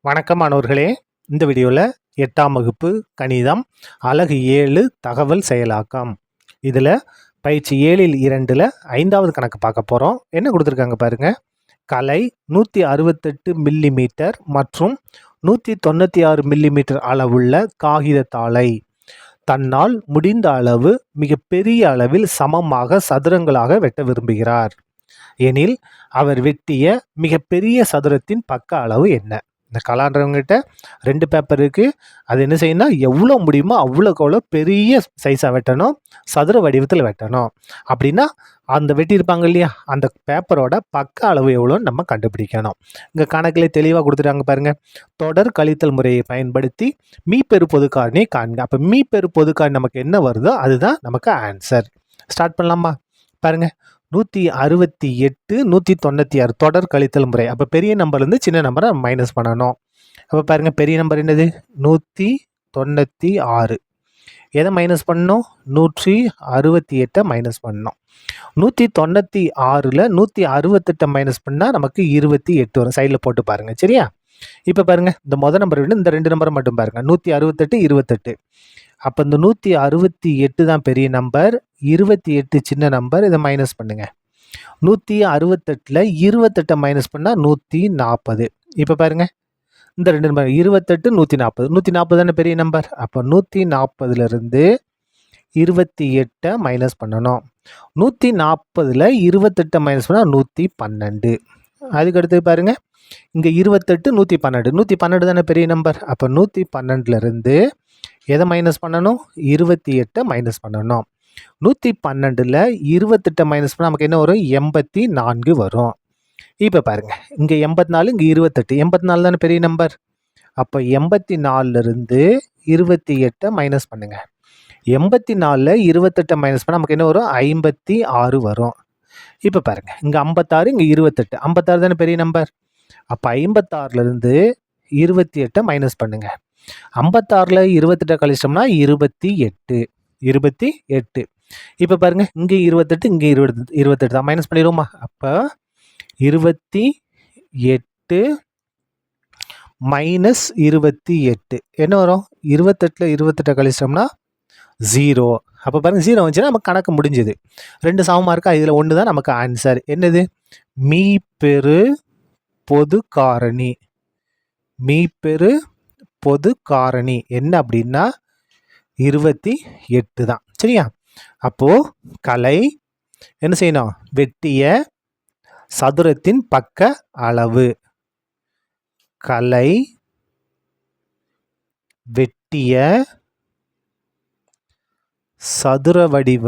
வணக்கம் மாணவர்களே. இந்த வீடியோவில் 8ஆம் வகுப்பு கணிதம் அலகு 7 தகவல் செயலாக்கம். இதில் பயிற்சி 7ல் 2ல் 5வது கணக்கு பார்க்க போகிறோம். என்ன கொடுத்துருக்காங்க பாருங்க. கலை 168 மில்லிமீட்டர் மற்றும் 196 மில்லிமீட்டர் அளவுள்ள காகிதத்தாளை தன்னால் முடிந்த அளவு மிகப்பெரிய அளவில் சமமாக சதுரங்களாக வெட்ட விரும்புகிறார் எனில் அவர் வெட்டிய மிகப்பெரிய சதுரத்தின் பக்க அளவு என்ன? இந்த கலான்றவங்ககிட்ட 2 பேப்பர் இருக்குது. அது என்ன செய்யணும்னா எவ்வளோ முடியுமோ அவ்வளோக்கு அவ்வளோ பெரிய சைஸாக வெட்டணும், சதுர வடிவத்தில் வெட்டணும். அப்படின்னா அந்த வெட்டியிருப்பாங்க இல்லையா, அந்த பேப்பரோட பக்க அளவு எவ்வளோன்னு நம்ம கண்டுபிடிக்கணும். இங்கே கணக்கில் தெளிவாக கொடுத்துட்டாங்க பாருங்கள். தொடர் கழித்தல் முறையை பயன்படுத்தி மீப்பெரு பொதுக்காரணியை காண்க. அப்போ மீப்பெரு பொதுக்காரணி நமக்கு என்ன வருதோ அதுதான் நமக்கு ஆன்சர். ஸ்டார்ட் பண்ணலாமா? பாருங்கள், 168 196 தொடர் கழித்தல் முறை. அப்போ பெரிய நம்பர்லேருந்து சின்ன நம்பரை மைனஸ் பண்ணணும். அப்போ பாருங்கள், பெரிய நம்பர் என்னது? 196. எதை மைனஸ் பண்ணணும்? 168 மைனஸ் பண்ணணும். 196ல் 168 மைனஸ் பண்ணால் நமக்கு 28 வரும். சைடில் போட்டு பாருங்கள், சரியா? இப்போ பாருங்கள், இந்த மொதல் நம்பரை விட இந்த 2 நம்பரை மட்டும் பாருங்கள். 168 28. அப்போ இந்த 168 தான் பெரிய நம்பர், 28 சின்ன நம்பர். இதை மைனஸ் பண்ணுங்க. 168ல் 28 மைனஸ் பண்ணால் 140. இப்போ பாருங்க, இந்த 2 நம்பர் 28 140. 140 தானே பெரிய நம்பர். அப்போ 140லிருந்து 28 மைனஸ் பண்ணணும். 140ல் 28 மைனஸ் பண்ணால் 112. அதுக்கடுத்து பாருங்க, இங்கே 28 112. 112 தானே பெரிய நம்பர். அப்போ 112லிருந்து எதை மைனஸ் பண்ணணும்? 28 மைனஸ் பண்ணணும். 112ல் 28 மைனஸ் பண்ணால் நமக்கு என்ன வரும்? 84 வரும். இப்போ பாருங்கள், இங்கே 84, இங்கே 28. 84 தானே பெரிய நம்பர். அப்போ 84லிருந்து 28 மைனஸ் பண்ணுங்கள். 84ல் 28 மைனஸ் பண்ணால் நமக்கு என்ன வரும்? 56 வரும். இப்போ பாருங்கள், இங்கே 56, இங்கே 28. 56 தானே பெரிய நம்பர். அப்போ 56லிருந்து 28 மைனஸ் பண்ணுங்கள். 56ல் 28 கழிச்சோம்னா 28. 28. இப்போ பாருங்க, இங்கே 28, இங்கே 28 தான். மைனஸ் பண்ணிடுவோமா? அப்போ 28 மைனஸ் 28 என்ன வரும்? 28ல் 28 கழிச்சோம்னா 0. அப்போ பாருங்க, 0 வந்துச்சுன்னா நமக்கு கணக்கு முடிஞ்சுது. 2 சமமாக இருக்கா? இதில் 1 தான் நமக்கு ஆன்சர். என்னது? மீப்பெரு பொது காரணி. மீப்பெரு பொது காரணி என்ன அப்படின்னா 28 தான், சரியா? அப்போ கலை என்ன செய்யணும்? வெட்டிய சதுரத்தின் பக்க அளவு. கலை வெட்டிய சதுர வடிவ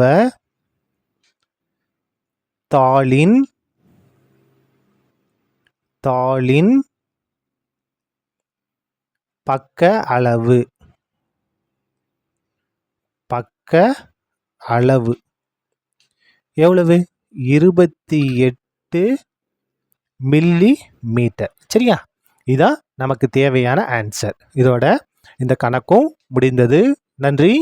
தாளின் பக்க அளவு. பக்க அளவு எவ்வளவு? 28 மில்லி மீட்டர், சரியா? இதான் நமக்கு தேவையான ஆன்சர். இதோட இந்த கணக்கும் முடிந்தது. நன்றி.